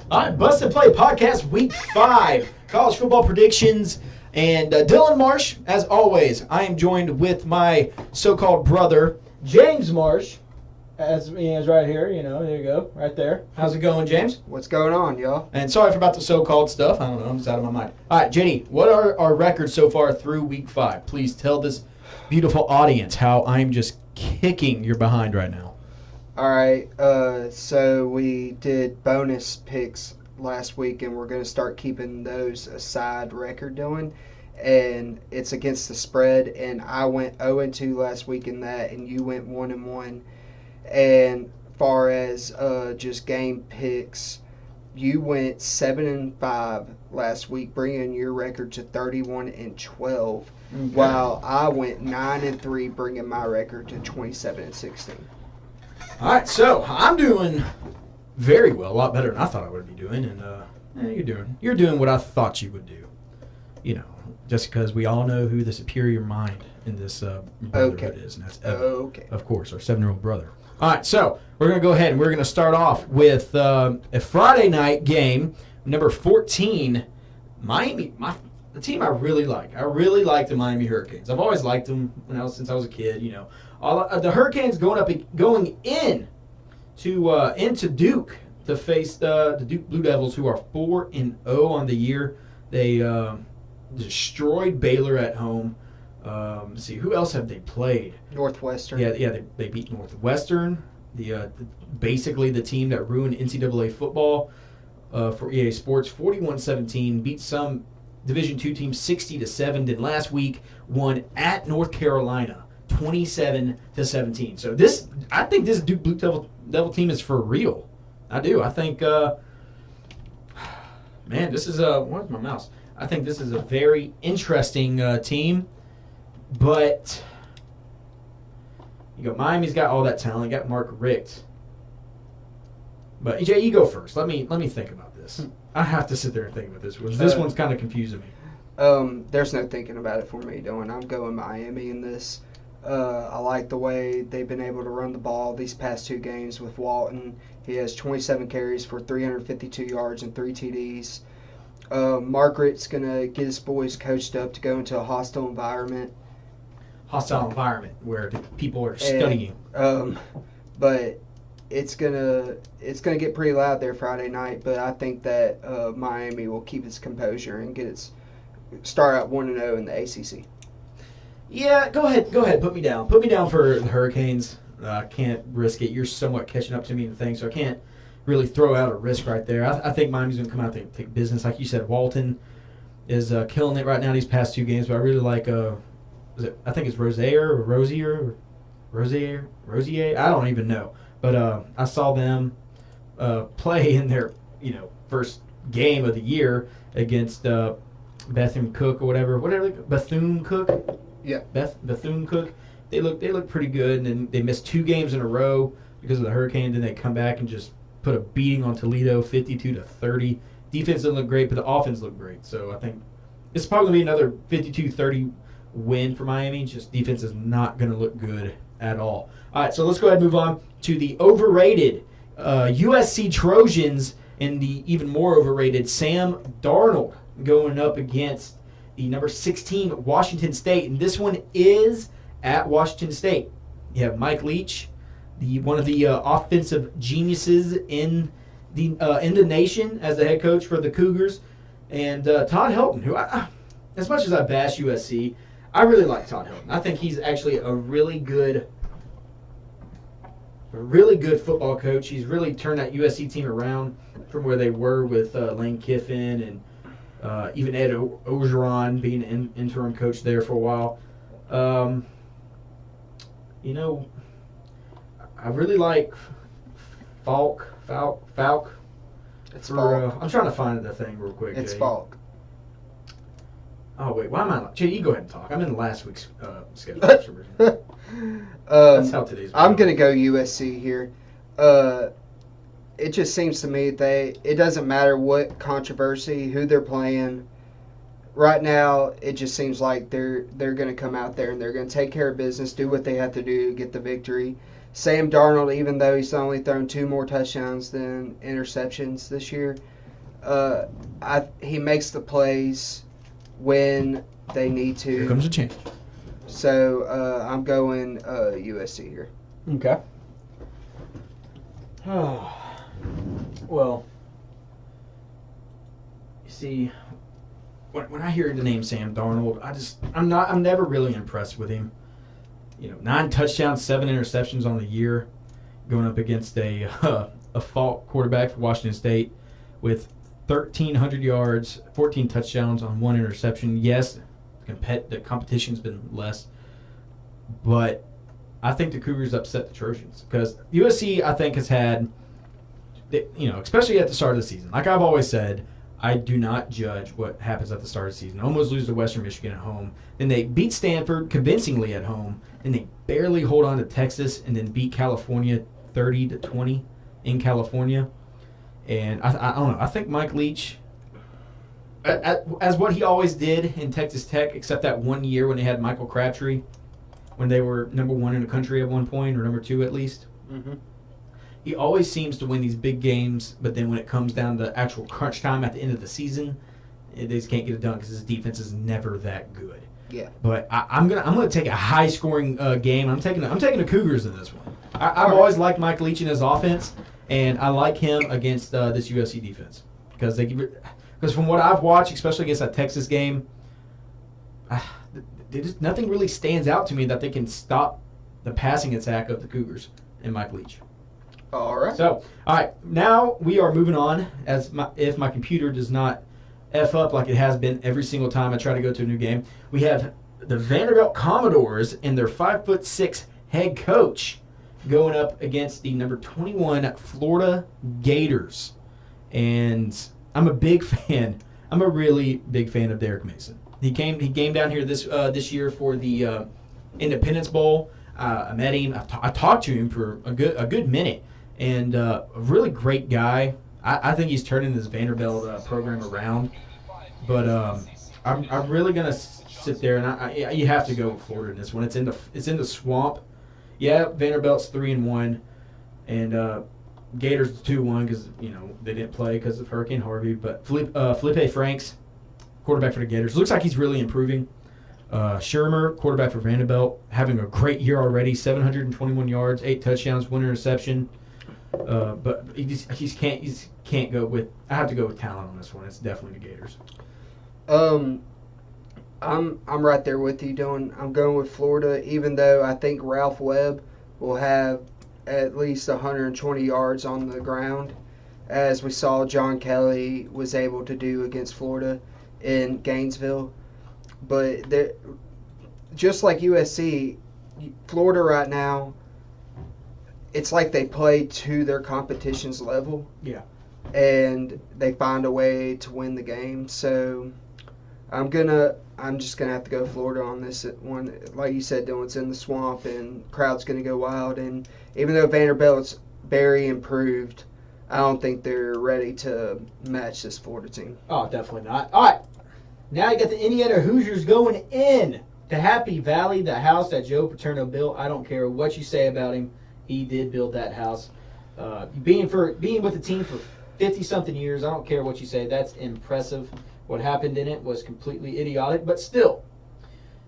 All right, Busted Play Podcast Week 5, college football predictions, and Dylan Marsh, as always. I am joined with my so-called brother, James Marsh, as he is right here, there you go, right there. How's it going, James? What's going on, y'all? And sorry about the so-called stuff. I don't know, I'm just out of my mind. All right, Jenny, what are our records so far through Week 5? Please tell this beautiful audience how I'm just kicking your behind right now. All right, so we did bonus picks last week, and we're going to start keeping those aside record doing, and it's against the spread, and I went 0-2 last week in that, and you went 1-1, and far as just game picks, you went 7-5 last week, bringing your record to 31-12, while I went 9-3, bringing my record to 27-16. All right, so I'm doing very well, a lot better than I thought I would be doing, and you're doing what I thought you would do. Just because we all know who the superior mind in this brotherhood is, and that's Evan, of course, our 7-year-old brother. All right, so we're going to go ahead and we're going to start off with a Friday night game, number 14, Miami. The team I really like. I really like the Miami Hurricanes. I've always liked them since I was a kid. The Hurricanes going into Duke to face the Duke Blue Devils, who are 4-0 on the year. They destroyed Baylor at home. Let's see, who else have they played? Northwestern. Yeah, they beat Northwestern. Basically the team that ruined NCAA football for EA Sports, 41-17. Beat some Division II teams 60-7. Then last week won at North Carolina, 27-17. So I think this Duke Blue Devil team is for real. I do. I think, this is where's my mouse? I think this is a very interesting team, but Miami's got all that talent. You got Mark Richt. But EJ, you go first. Let me think about this. I have to sit there and think about this. This one's kind of confusing me. There's no thinking about it for me, Dylan. I'm going Miami in this. I like the way they've been able to run the ball these past 2 games with Walton. He has 27 carries for 352 yards and 3 TDs. Margaret's going to get his boys coached up to go into a hostile environment. Hostile environment where the people are studying. But it's gonna get pretty loud there Friday night. But I think that Miami will keep its composure and start out 1-0 in the ACC. Yeah, go ahead. Put me down. Put me down for the Hurricanes. I can't risk it. You're somewhat catching up to me in the thing, so I can't really throw out a risk right there. I think Miami's going to come out and take business. Like you said, Walton is killing it right now these past 2 games, but I really like, I think it's Rosier. I don't even know. But I saw them play in their first game of the year against Bethune-Cook or whatever. Bethune-Cook? Yeah. Bethune-Cook. They look pretty good, and then they missed 2 games in a row because of the hurricane. Then they come back and just put a beating on Toledo, 52-30. Defense didn't look great, but the offense looked great. So I think it's probably going to be another 52-30 win for Miami. Just defense is not going to look good at all. All right, so let's go ahead and move on to the overrated USC Trojans and the even more overrated Sam Darnold going up against the number 16 Washington State. And this one is at Washington State. You have Mike Leach, one of the offensive geniuses in the nation as the head coach for the Cougars, and Todd Helton, who, as much as I bash USC, I really like Todd Helton. I think he's actually a really good football coach. He's really turned that USC team around from where they were with Lane Kiffin and even Ed Orgeron being an interim coach there for a while. I really like Falk. It's Falk. I'm trying to find the thing real quick. It's Jay. Falk. Oh, wait. Why am I? Jay, you go ahead and talk. I'm in last week's schedule. That's how today's. I'm going to go USC here. It just seems to me it doesn't matter what controversy, who they're playing. Right now, it just seems like they're going to come out there and they're going to take care of business, do what they have to do to get the victory. Sam Darnold, even though he's only thrown 2 more touchdowns than interceptions this year, he makes the plays when they need to. Here comes a change. So I'm going USC here. Okay. Well, you see, when I hear the name Sam Darnold, I'm never really impressed with him. 9 touchdowns, 7 interceptions on the year, going up against a fault quarterback for Washington State with 1,300 yards, 14 touchdowns on 1 interception. Yes, the competition's been less, but I think the Cougars upset the Trojans because USC, I think, has had, especially at the start of the season. Like I've always said, I do not judge what happens at the start of the season. Almost lose to Western Michigan at home. Then they beat Stanford convincingly at home. Then they barely hold on to Texas and then beat California 30-20 in California. And I don't know. I think Mike Leach, as what he always did in Texas Tech, except that one year when they had Michael Crabtree, when they were number 1 in the country at one point, or number 2 at least. Mm-hmm. He always seems to win these big games, but then when it comes down to actual crunch time at the end of the season, they just can't get it done because his defense is never that good. Yeah. But I'm gonna take a high scoring game. I'm taking the Cougars in this one. I've always liked Mike Leach in his offense, and I like him against this USC defense because from what I've watched, especially against that Texas game, nothing really stands out to me that they can stop the passing attack of the Cougars and Mike Leach. All right. So, all right, now we are moving on. If my computer does not F up like it has been every single time I try to go to a new game, we have the Vanderbilt Commodores and their 5'6" head coach going up against the number 21 Florida Gators. And I'm a big fan. I'm a really big fan of Derek Mason. He came down here this year for the Independence Bowl. I met him. I talked to him for a good minute. And a really great guy. I think he's turning this Vanderbilt program around. But I'm really gonna sit there, and you have to go with Florida in this one. It's in the swamp. Yeah, Vanderbilt's 3-1, and Gators 2-1 because they didn't play because of Hurricane Harvey. But Felipe Franks, quarterback for the Gators, looks like he's really improving. Shermer, quarterback for Vanderbilt, having a great year already. 721 yards, 8 touchdowns, 1 interception. But he can't go with. I have to go with talent on this one. It's definitely the Gators. I'm right there with you, Dylan. I'm going with Florida, even though I think Ralph Webb will have at least 120 yards on the ground, as we saw John Kelly was able to do against Florida in Gainesville. But just like USC, Florida right now, it's like they play to their competition's level. Yeah. And they find a way to win the game. So I'm just gonna have to go Florida on this one. Like you said, Dylan, it's in the swamp and crowd's gonna go wild. And even though Vanderbilt's very improved, I don't think they're ready to match this Florida team. Oh, definitely not. All right. Now you got the Indiana Hoosiers going in to Happy Valley, the house that Joe Paterno built. I don't care what you say about him. He did build that house. Being with the team for 50-something years, I don't care what you say. That's impressive. What happened in it was completely idiotic, but still.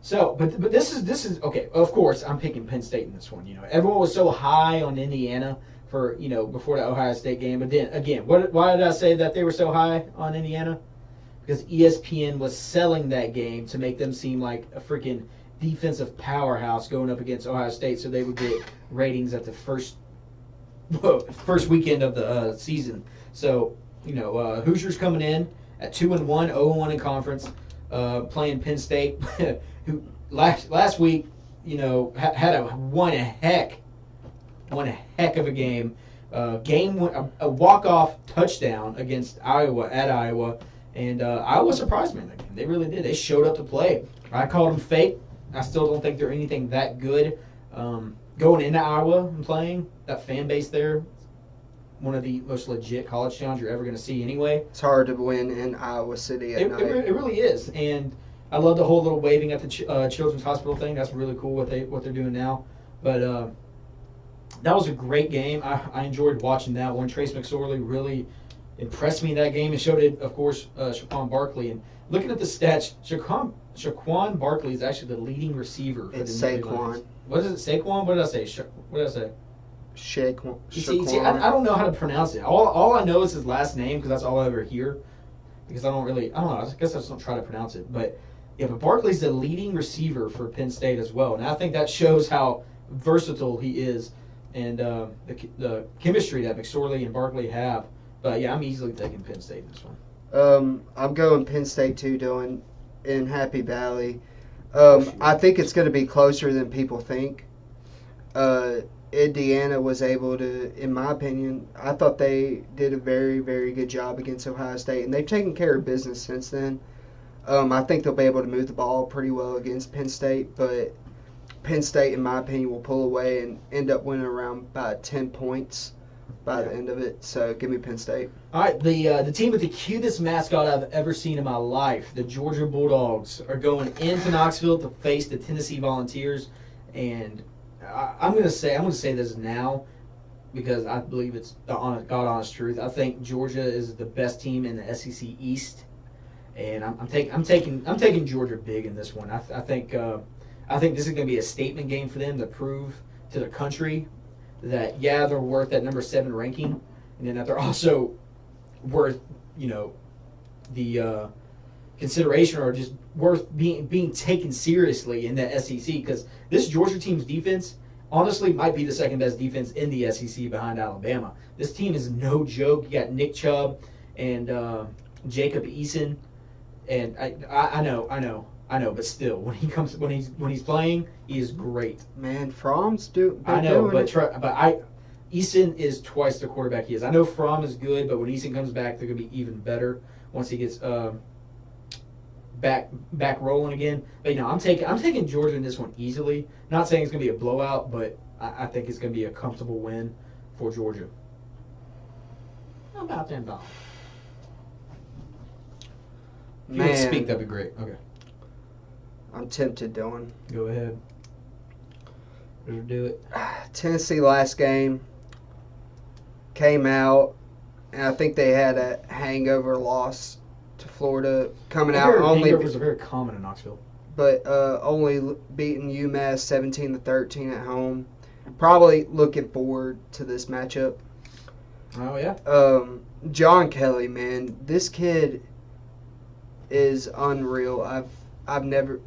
So, but this is okay. Of course, I'm picking Penn State in this one. Everyone was so high on Indiana for before the Ohio State game. But then again, why did I say that they were so high on Indiana? Because ESPN was selling that game to make them seem like a freaking defensive powerhouse going up against Ohio State, so they would get ratings at the first weekend of the season. So, Hoosiers coming in at 2-1, 0-1 in conference, playing Penn State, who last week, had one heck of a game. A walk-off touchdown against Iowa at Iowa, and Iowa surprised me in that game. They really did. They showed up to play. I called them fake. I still don't think they're anything that good. Going into Iowa and playing, that fan base there, one of the most legit college towns you're ever going to see anyway. It's hard to win in Iowa City at night. It really is. And I love the whole little waving at the Children's Hospital thing. That's really cool what they're doing now. But that was a great game. I enjoyed watching that one. Trace McSorley really impressed me in that game and showed it, of course, Shaquan Barkley. And looking at the stats, Shaquan Barkley is actually the leading receiver for It's the New Saquon. Lions. What is it, Saquon? What did I say? What did I say? Shaquan. See, I don't know how to pronounce it. All I know is his last name because that's all I ever hear. Because I don't know. I guess I just don't try to pronounce it. But Barkley's the leading receiver for Penn State as well. And I think that shows how versatile he is and the chemistry that McSorley and Barkley have. But, yeah, I'm easily taking Penn State in this one. I'm going Penn State too, doing in Happy Valley. I think it's going to be closer than people think. Indiana was able to, in my opinion, I thought they did a very, very good job against Ohio State, and they've taken care of business since then. I think they'll be able to move the ball pretty well against Penn State, but Penn State, in my opinion, will pull away and end up winning around about 10 points by the end of it. So give me Penn State. All right, the team with the cutest mascot I've ever seen in my life, the Georgia Bulldogs, are going into Knoxville to face the Tennessee Volunteers, and I'm going to say this now because I believe it's the God-honest truth. I think Georgia is the best team in the SEC East, and I'm taking Georgia big in this one. I think this is going to be a statement game for them to prove to the country that they're worth that number 7 ranking, and then that they're also worth the consideration or just worth being taken seriously in the SEC because this Georgia team's defense honestly might be the second best defense in the SEC behind Alabama. This team is no joke. You got Nick Chubb and Jacob Eason, and I know, but still, when he's playing, he is great. Man, Fromm's Eason is twice the quarterback he is. I know Fromm is good, but when Eason comes back, they're going to be even better once he gets back rolling again. But I'm taking Georgia in this one easily. Not saying it's going to be a blowout, but I think it's going to be a comfortable win for Georgia. How about $10? If you could speak, that'd be great. Okay. I'm tempted, Dylan. Go ahead. Better do it. Tennessee last game came out, and I think they had a hangover loss to Florida coming out. Hangovers are very common in Knoxville. But only beating UMass 17-13 at home. Probably looking forward to this matchup. Oh yeah. John Kelly, man, this kid is unreal. I'm not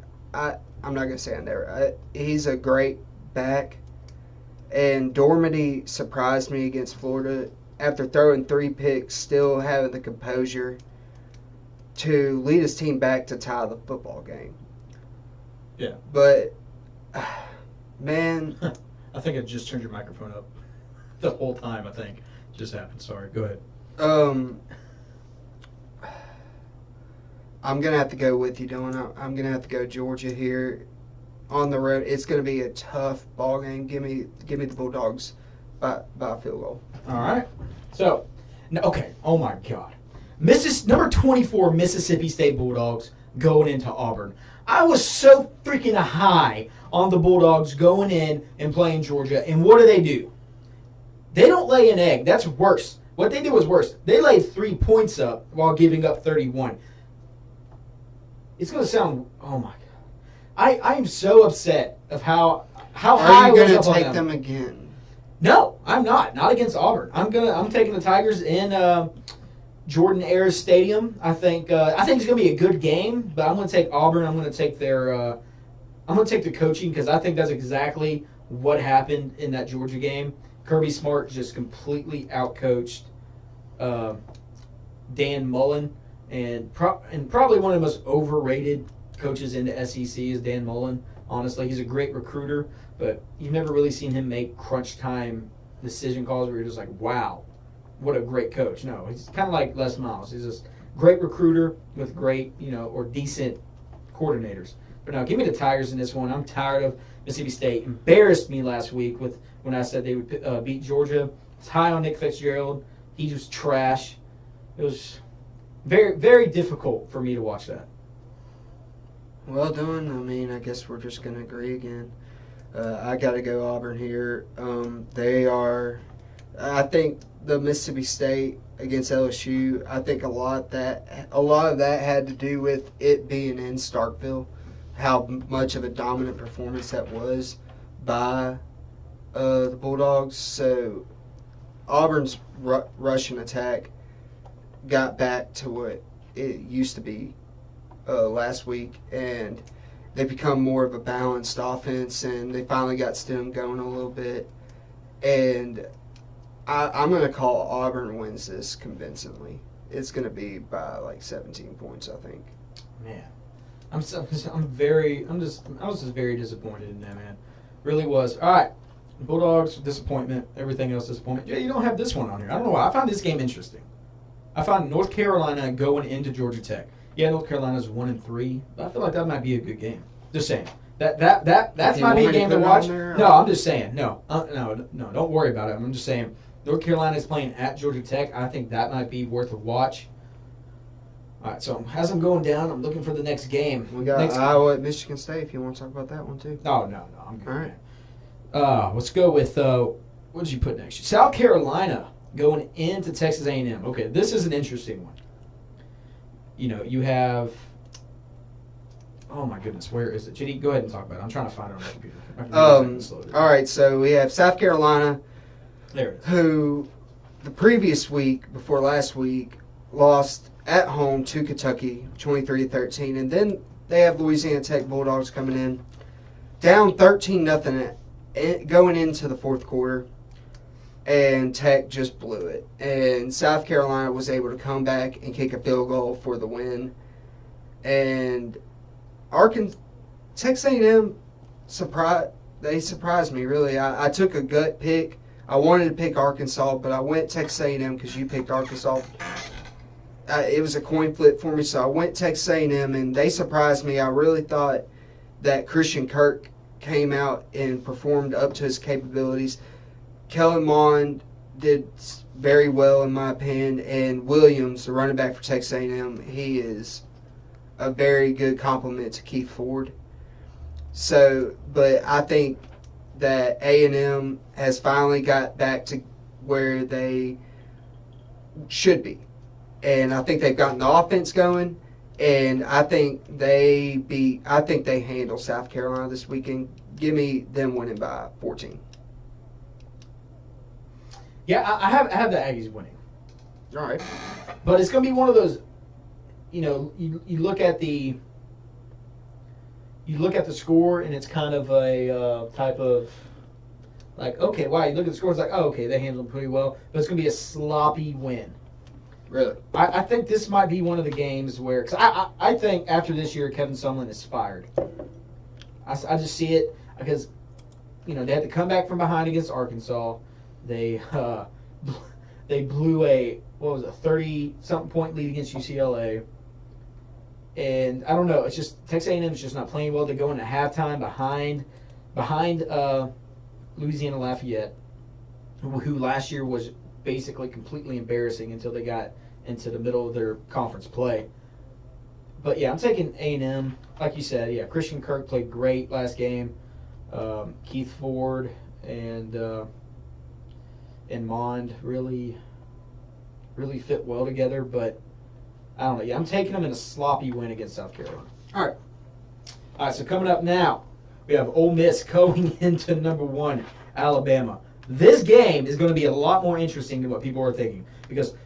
gonna say I never. He's a great back, and Dormady surprised me against Florida after throwing 3 picks, still having the composure to lead his team back to tie the football game. Yeah. But man, I think I just turned your microphone up the whole time. I think just happened. Sorry. Go ahead. I'm gonna have to go with you, Dylan. I'm gonna have to go Georgia here on the road. It's gonna be a tough ball game. Give me the Bulldogs by a field goal. All right. So, okay. Oh my God, number 24 Mississippi State Bulldogs going into Auburn. I was so freaking high on the Bulldogs going in and playing Georgia, and what do? They don't lay an egg. That's worse. What they did was worse. They laid 3 points up while giving up 31. It's going to sound, oh my God. I am so upset of how high Are you going to take them again? No, I'm not. Not against Auburn. I'm taking the Tigers in Jordan Ayers Stadium. I think it's going to be a good game, but I'm going to take Auburn. I'm going to take the coaching because I think that's exactly what happened in that Georgia game. Kirby Smart just completely outcoached Dan Mullen. And probably one of the most overrated coaches in the SEC is Dan Mullen. Honestly, he's a great recruiter, but you've never really seen him make crunch time decision calls where you're just like, wow, what a great coach. No, he's kind of like Les Miles. He's just great recruiter with great, or decent coordinators. But now, give me the Tigers in this one. I'm tired of Mississippi State. Embarrassed me last week when I said they would beat Georgia. It's high on Nick Fitzgerald. He was trash. It was very, very difficult for me to watch that. Well done. I guess we're just going to agree again. I got to go Auburn here. They are, I think the Mississippi State against LSU. I think a lot of that had to do with it being in Starkville, how much of a dominant performance that was by the Bulldogs. So Auburn's rushing attack got back to what it used to be last week, and they become more of a balanced offense, and they finally got Stem going a little bit. And I'm going to call Auburn wins this convincingly. It's going to be by like 17 points, I think. Man, I was just very disappointed in that, man. Really was. All right, Bulldogs disappointment. Everything else disappointment. Yeah, you don't have this one on here. I don't know why. I found this game interesting. I found North Carolina going into Georgia Tech. Yeah, North Carolina's 1-3, but I feel like that might be a good game. Just saying. That might be a game to watch. No, I'm just saying. No, don't worry about it. I'm just saying. North Carolina is playing at Georgia Tech. I think that might be worth a watch. All right, so as I'm going down, I'm looking for the next game. We got Iowa at Michigan State if you want to talk about that one too. No, I'm good. All right. Let's go with, what did you put next? South Carolina going into Texas A&M. Okay, this is an interesting one. You know, you have, oh my goodness, where is it? JD, go ahead and talk about it. I'm trying to find it on the computer. All right, so we have South Carolina, there it is, who the previous week, before last week, lost at home to Kentucky, 23-13, and then they have Louisiana Tech Bulldogs coming in, down 13-0 going into the fourth quarter, and Tech just blew it. And South Carolina was able to come back and kick a field goal for the win. And Texas A&M surprised me, really. I took a gut pick. I wanted to pick Arkansas, but I went Texas A&M because you picked Arkansas. It was a coin flip for me, so I went Texas A&M, and they surprised me. I really thought that Christian Kirk came out and performed up to his capabilities. Kellen Mond did very well, in my opinion, and Williams, the running back for Texas A&M, he is a very good complement to Keith Ford. So, but I think that A&M has finally got back to where they should be. And I think they've gotten the offense going, and I think they handle South Carolina this weekend. Give me them winning by 14. Yeah, I have the Aggies winning. All right. But it's going to be one of those, you look at the score, and it's kind of a type of, like, okay, wow, you look at the score, it's like, oh, okay, they handled them pretty well. But it's going to be a sloppy win. Really? I think this might be one of the games where, because I think after this year, Kevin Sumlin is fired. I just see it because, they had to come back from behind against Arkansas. They blew a 30-something point lead against UCLA. And I don't know, it's just Texas A&M is just not playing well. They go into halftime behind Louisiana Lafayette, who last year was basically completely embarrassing until they got into the middle of their conference play. But yeah, I'm taking A&M. Like you said, yeah, Christian Kirk played great last game. Keith Ford and Mond really fit well together, but I don't know. Yeah, I'm taking them in a sloppy win against South Carolina. All right, so coming up now, we have Ole Miss going into number 1, Alabama. This game is going to be a lot more interesting than what people are thinking, because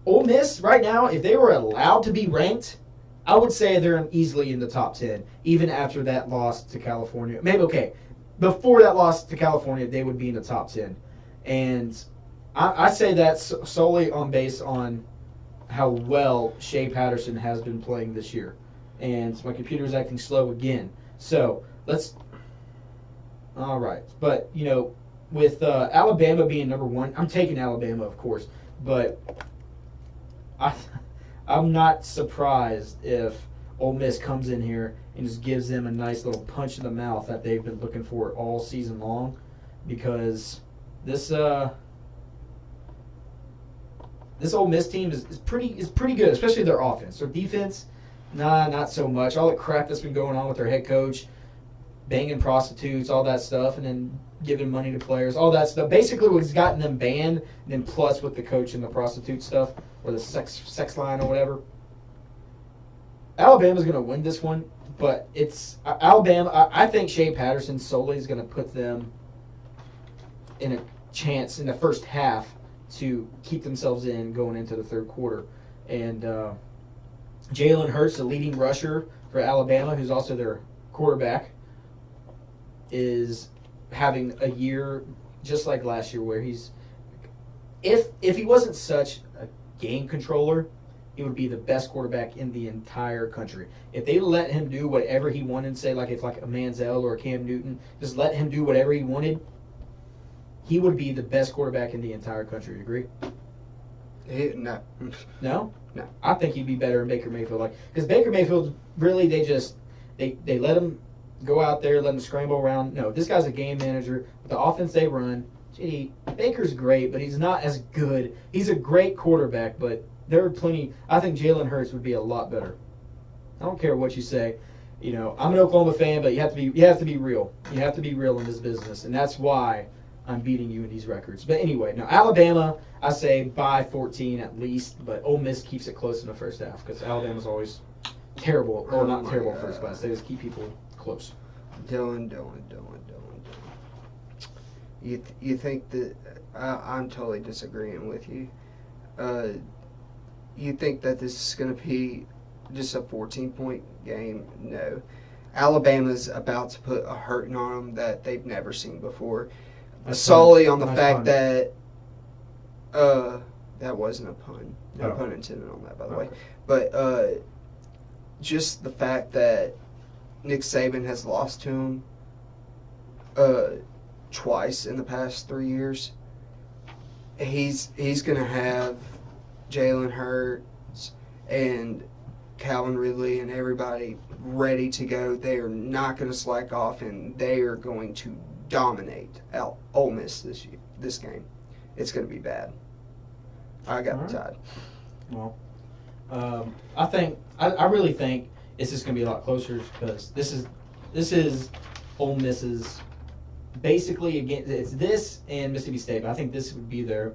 Ole Miss right now, if they were allowed to be ranked, I would say they're easily in the top 10, even after that loss to California. Maybe, okay, before that loss to California, they would be in the top 10. And I say that solely based on how well Shea Patterson has been playing this year. And my computer is acting slow again. So, all right. But, with Alabama being number 1, I'm taking Alabama, of course. But I'm not surprised if Ole Miss comes in here and just gives them a nice little punch in the mouth that they've been looking for all season long, because this Ole Miss team is pretty good, especially their offense. Their defense, not so much. All the crap that's been going on with their head coach, banging prostitutes, all that stuff, and then giving money to players, all that stuff. Basically, what's gotten them banned, and then plus with the coach and the prostitute stuff, or the sex line or whatever. Alabama's going to win this one, but it's Alabama. I think Shea Patterson solely is going to put them in a chance in the first half to keep themselves in going into the third quarter. And Jalen Hurts, the leading rusher for Alabama, who's also their quarterback, is having a year just like last year where he's if he wasn't such a game controller, he would be the best quarterback in the entire country. If they let him do whatever he wanted, say like if like a Manziel or a Cam Newton, just let him do whatever he wanted, he would be the best quarterback in the entire country. You agree? No. No? No. I think he'd be better than Baker Mayfield. Because Baker Mayfield, really, they let him go out there, let him scramble around. No, this guy's a game manager. The offense they run, Baker's great, but he's not as good. He's a great quarterback, but there are plenty. I think Jalen Hurts would be a lot better. I don't care what you say. You know, I'm an Oklahoma fan, but you have to be real. You have to be real in this business, and that's why I'm beating you in these records. But anyway, now Alabama, I say by 14 at least, but Ole Miss keeps it close in the first half because Alabama's always terrible, or not terrible first class. They just keep people close. Dylan. You think that I'm totally disagreeing with you. You think that this is going to be just a 14-point game? No. Alabama's about to put a hurting on them that they've never seen before. Solely on the fact that that wasn't a pun. No pun intended on that, by the way. But just the fact that Nick Saban has lost to him twice in the past 3 years. He's going to have Jalen Hurts and Calvin Ridley and everybody ready to go. They are not going to slack off, and they are going to dominate Ole Miss this game. It's going to be bad. I got the Tide. Well, I really think it's just going to be a lot closer because this is Ole Miss's basically against it's this and Mississippi State. But I think this would be their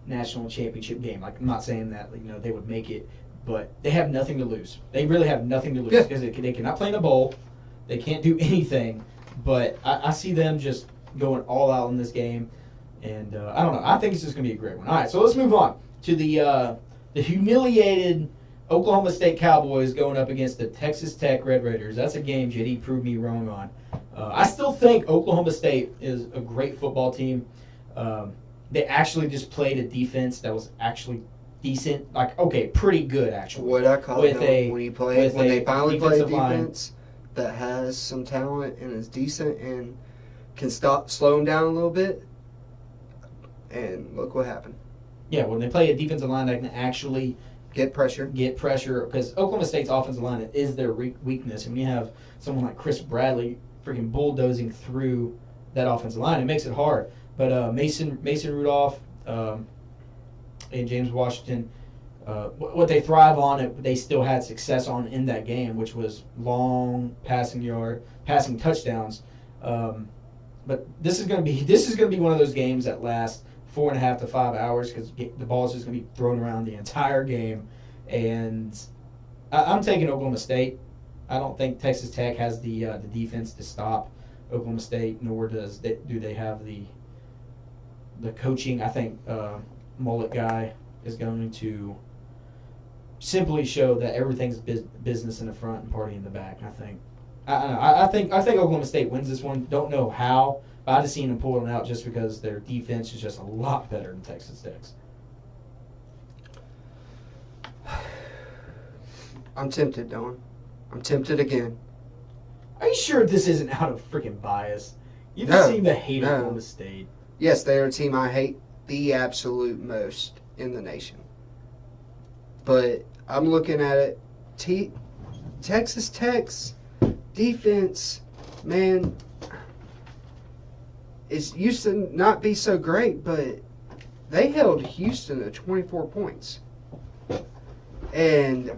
national championship game. Like, I'm not saying that they would make it, but they have nothing to lose. They really have nothing to lose because they cannot play in a bowl. They can't do anything. But I see them just going all out in this game, and I don't know. I think it's just going to be a great one. All right, so let's move on to the humiliated Oklahoma State Cowboys going up against the Texas Tech Red Raiders. That's a game JD proved me wrong on. I still think Oklahoma State is a great football team. They actually just played a defense that was actually decent, pretty good actually. What I call it when they finally play a defense that has some talent and is decent and can slow them down a little bit. And look what happened. Yeah, when they play a defensive line that can actually get pressure, because Oklahoma State's offensive line is their weakness. And when you have someone like Chris Bradley freaking bulldozing through that offensive line, it makes it hard. But Mason Rudolph and James Washington, what they thrive on, they still had success on in that game, which was long passing touchdowns. But this is going to be one of those games that lasts 4.5 to 5 hours because the ball is just going to be thrown around the entire game. And I'm taking Oklahoma State. I don't think Texas Tech has the defense to stop Oklahoma State, nor do they have the coaching. I think Mullet guy is going to simply show that everything's business in the front and party in the back. I think Oklahoma State wins this one. Don't know how, but I just seen them pulling it out just because their defense is just a lot better than Texas Tech's. I'm tempted, Dylan. I'm tempted again. Are you sure this isn't out of freaking bias? You just seem to hate Oklahoma State. Yes, they are a team I hate the absolute most in the nation. But I'm looking at it. Texas Tech's defense, man, it used to not be so great, but they held Houston to 24 points. And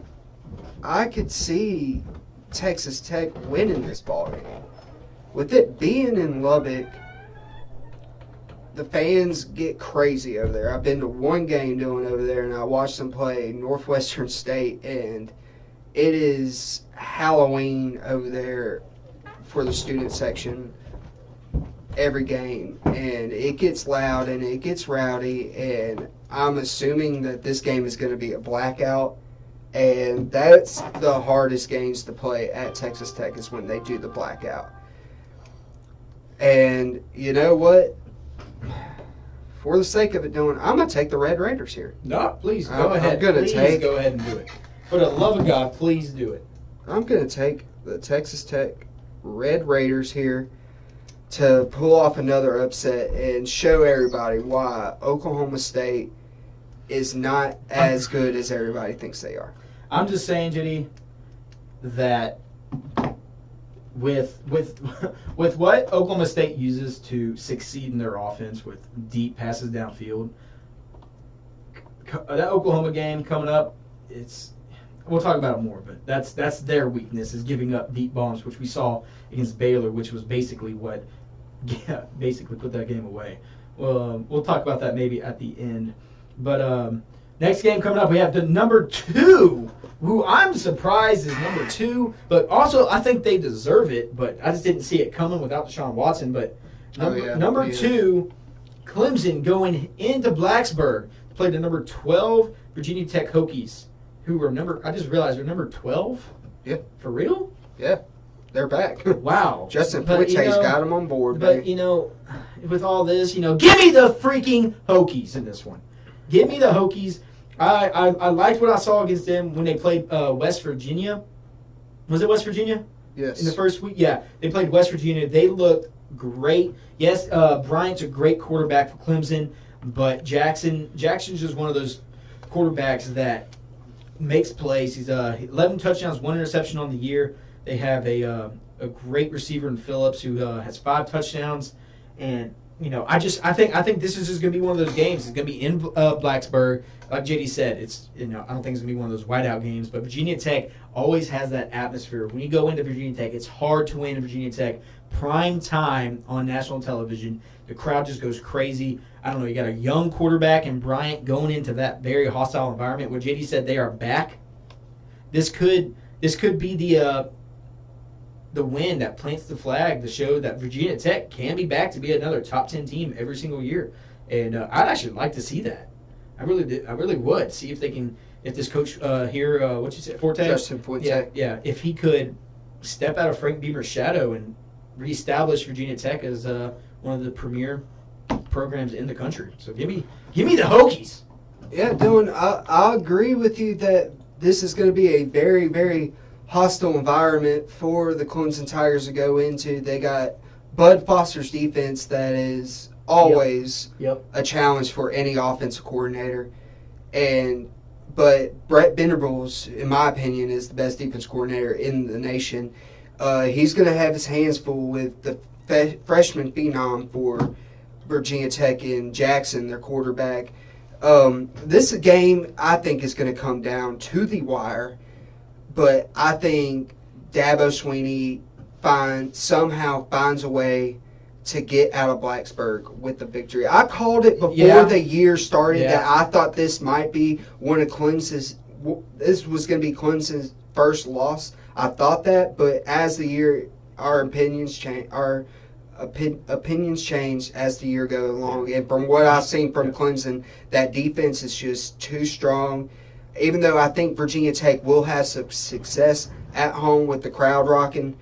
I could see Texas Tech winning this ball game. with it being in Lubbock, the fans get crazy over there. I've been to one game doing over there, and I watched them play Northwestern State, and it is Halloween over there for the student section every game, and it gets loud and it gets rowdy, and I'm assuming that this game is going to be a blackout, and that's the hardest games to play at Texas Tech is when they do the blackout. And you know what? For the sake of it, I'm going to take the Red Raiders here. No, please go ahead. Go ahead and do it. For the love of God, please do it. I'm going to take the Texas Tech Red Raiders here to pull off another upset and show everybody why Oklahoma State is not as good as everybody thinks they are. I'm just saying, Jenny, that with what Oklahoma State uses to succeed in their offense with deep passes downfield, that Oklahoma game coming up, we'll talk about it more, but that's their weakness is giving up deep bombs, which we saw against Baylor, which was basically what basically put that game away. Well, we'll talk about that maybe at the end. But next game coming up, we have the number 2, who I'm surprised is number 2, but also I think they deserve it, but I just didn't see it coming without Deshaun Watson. But number 2, Clemson going into Blacksburg to play the number 12 Virginia Tech Hokies, who were I just realized they're number 12? Yeah. For real? Yeah. They're back. Wow. Justin Fuente's got them on board, but, with all this, give me the freaking Hokies in this one. Give me the Hokies. I liked what I saw against them when they played West Virginia. Was it West Virginia? Yes. In the first week? Yeah. They played West Virginia. They looked great. Yes, Bryant's a great quarterback for Clemson, but Jackson's just one of those quarterbacks that makes plays. He's 11 touchdowns, 1 interception on the year. They have a great receiver in Phillips who has 5 touchdowns, and I think this is just going to be one of those games. It's going to be in Blacksburg, like JD said. I don't think it's going to be one of those whiteout games. But Virginia Tech always has that atmosphere. When you go into Virginia Tech, it's hard to win in Virginia Tech. Prime time on national television, the crowd just goes crazy. I don't know. You got a young quarterback and Bryant going into that very hostile environment. Where JD said they are back. This could be the win that plants the flag to show that Virginia Tech can be back to be another top 10 team every single year. And I'd actually like to see that. I really would. See if they can, if this coach here, what you said, Forte? Justin Fuente. Yeah, if he could step out of Frank Beamer's shadow and reestablish Virginia Tech as one of the premier programs in the country. So give me the Hokies. Yeah, Dylan, I agree with you that this is going to be a very, very hostile environment for the Clemson Tigers to go into. They got Bud Foster's defense that is always a challenge for any offensive coordinator. But Brett Bendables, in my opinion, is the best defense coordinator in the nation. He's going to have his hands full with the freshman phenom for Virginia Tech in Jackson, their quarterback. This game, I think, is going to come down to the wire. But I think Dabo Swinney somehow finds a way to get out of Blacksburg with the victory. I called it before the year started that I thought this might be one of this was going to be Clemson's first loss. I thought that, but as the year, our opinions change as the year goes along. And from what I've seen from Clemson, that defense is just too strong. Even though I think Virginia Tech will have some success at home with the crowd rocking,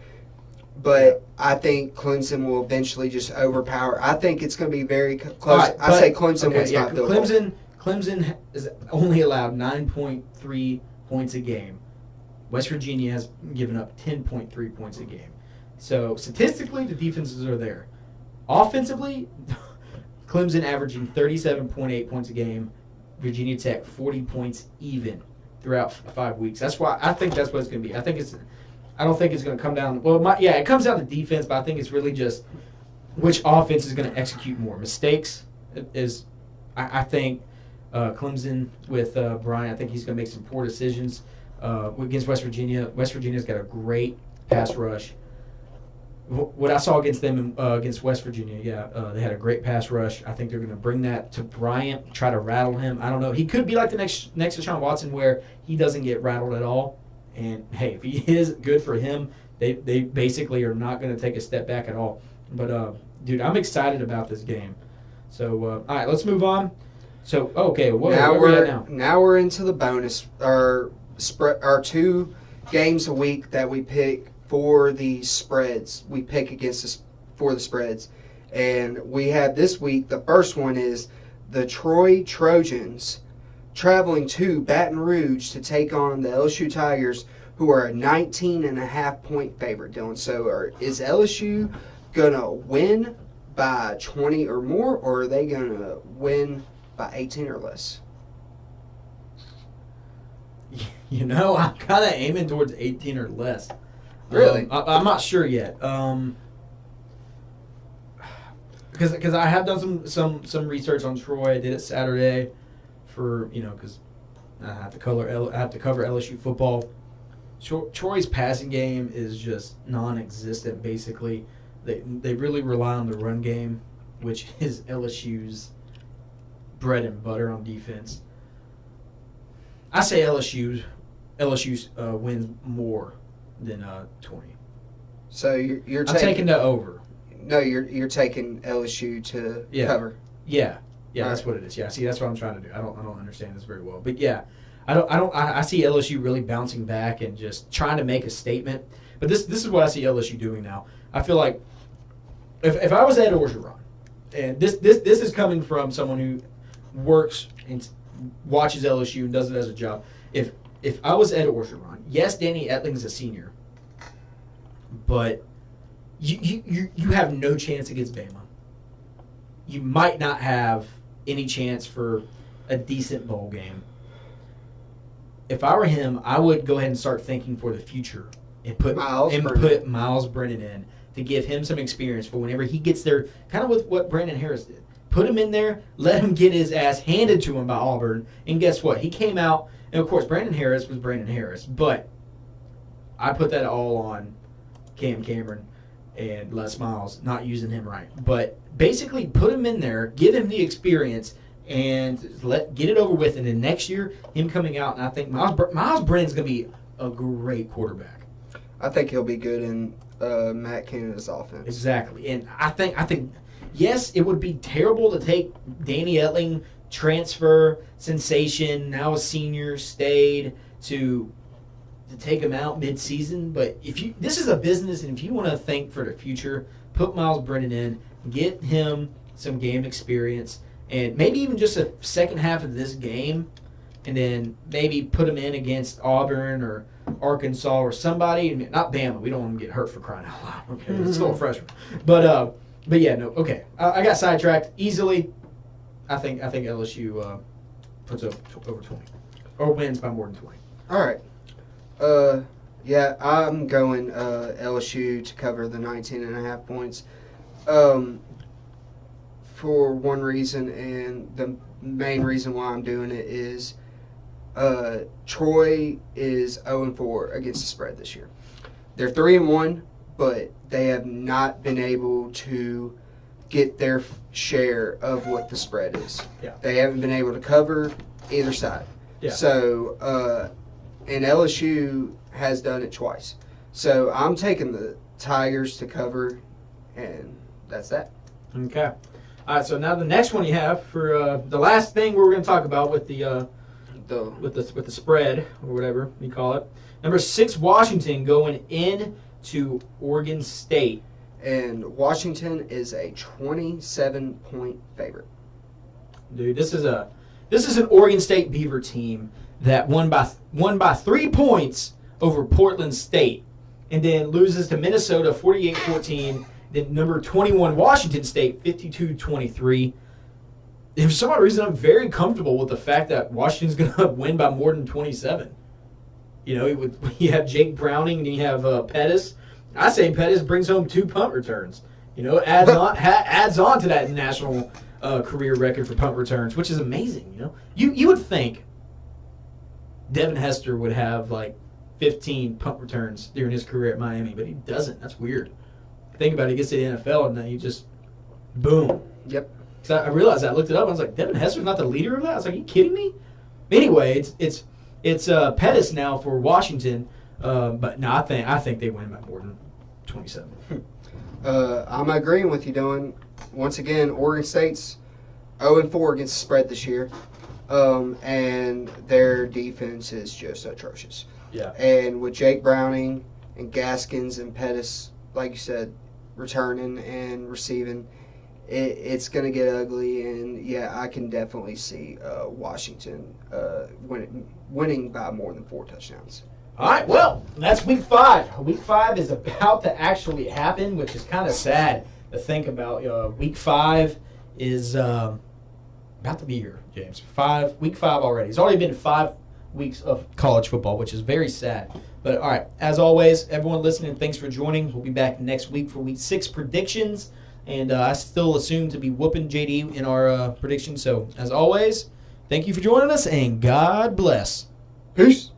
but I think Clemson will eventually just overpower. I think it's going to be very close. Right, I say Clemson wins by field goal. Clemson is only allowed 9.3 points a game. West Virginia has given up 10.3 points a game. So statistically, the defenses are there. Offensively, Clemson averaging 37.8 points a game. Virginia Tech 40 points even throughout 5 weeks. That's why I think that's what it's going to be. I don't think it's going to come down. Well, it comes down to defense, but I think it's really just which offense is going to execute more mistakes. I think Clemson with Bryant. I think he's going to make some poor decisions against West Virginia. West Virginia's got a great pass rush. what I saw against them against West Virginia, they had a great pass rush. I think they're going to bring that to Bryant, try to rattle him. I don't know. He could be like the next Deshaun Watson where he doesn't get rattled at all. And, hey, if he is, good for him. They basically are not going to take a step back at all. But, dude, I'm excited about this game. So, all right, let's move on. So, okay, where are we at now? Now we're into the bonus. Our 2 games a week that we pick for the spreads. We pick for the spreads. And we have this week, the first one is the Troy Trojans traveling to Baton Rouge to take on the LSU Tigers, who are a 19.5-point favorite, Dylan. So is LSU going to win by 20 or more, or are they going to win by 18 or less? You know, I'm kind of aiming towards 18 or less. Really? I'm not sure yet. Because I have done some research on Troy. I did it Saturday for, because I have to cover LSU football. Troy's passing game is just non-existent, basically. They really rely on the run game, which is LSU's bread and butter on defense. I say LSU wins more than 20. So you're taking the over. No, you're taking LSU to cover. Yeah, that's what it is. Yeah, see, that's what I'm trying to do. I don't understand this very well, but yeah, I see LSU really bouncing back and just trying to make a statement. But this is what I see LSU doing now. I feel like if I was Ed Orgeron, and this is coming from someone who works and watches LSU and does it as a job. If I was Ed Orgeron, yes, Danny Etling's a senior, but you have no chance against Bama. You might not have any chance for a decent bowl game. If I were him, I would go ahead and start thinking for the future and put Miles Brennan in to give him some experience for whenever he gets there, kind of with what Brandon Harris did. Put him in there, let him get his ass handed to him by Auburn, and guess what? He came out, and of course, Brandon Harris was Brandon Harris, but I put that all on Cam Cameron and Les Miles, not using him right. But basically, put him in there, give him the experience, and get it over with. And then next year, him coming out, and I think Miles Brennan's going to be a great quarterback. I think he'll be good in Matt Canada's offense. Exactly, and I think yes, it would be terrible to take Danny Etling, transfer, sensation, now a senior, stayed to take him out mid-season. But this is a business, and if you want to think for the future, put Miles Brennan in, get him some game experience, and maybe even just a second half of this game, and then maybe put him in against Auburn or Arkansas or somebody, not Bama. We don't want him to get hurt for crying out loud. Okay, it's still a freshman. But yeah, no, okay. I got sidetracked easily. I think LSU puts up over 20 or wins by more than 20. All right. Yeah, I'm going LSU to cover the 19.5 points. For one reason, and the main reason why I'm doing it is Troy is 0-4 against the spread this year. They're 3-1, but they have not been able to get their share of what the spread is. Yeah. They haven't been able to cover either side. Yeah. So, and LSU has done it twice. So I'm taking the Tigers to cover, and that's that. Okay. All right. So now the next one you have for the last thing we're going to talk about with the spread or whatever you call it. Number 6, Washington going in to Oregon State. And Washington is a 27-point favorite. Dude, this is an Oregon State Beaver team that won by 3 points over Portland State, and then loses to Minnesota 48-14. Then number 21 Washington State 52-23. And for some odd reason, I'm very comfortable with the fact that Washington's going to win by more than 27. You know, you have Jake Browning and you have Pettis. I say Pettis brings home 2 punt returns. You know, adds on to that national career record for punt returns, which is amazing. You know, you would think Devin Hester would have like 15 punt returns during his career at Miami, but he doesn't. That's weird. think about it, he gets to the NFL, and then you just, boom. Yep. So I realized that. I looked it up, and I was like, Devin Hester's not the leader of that? I was like, are you kidding me? Anyway, it's Pettis now for Washington, but no, I think they win by more than 27. I'm agreeing with you, Dylan. Once again, Oregon State's 0-4 against the spread this year, and their defense is just atrocious. Yeah. And with Jake Browning and Gaskins and Pettis, like you said, returning and receiving, it's going to get ugly. And, yeah, I can definitely see Washington winning by more than 4 touchdowns. All right, well, that's Week 5. Week 5 is about to actually happen, which is kind of sad to think about. Week 5 is about to be here, James. Week 5 already. It's already been 5 weeks of college football, which is very sad. But, all right, as always, everyone listening, thanks for joining. We'll be back next week for Week 6 predictions. And I still assume to be whooping JD in our predictions. So, as always, thank you for joining us, and God bless. Peace.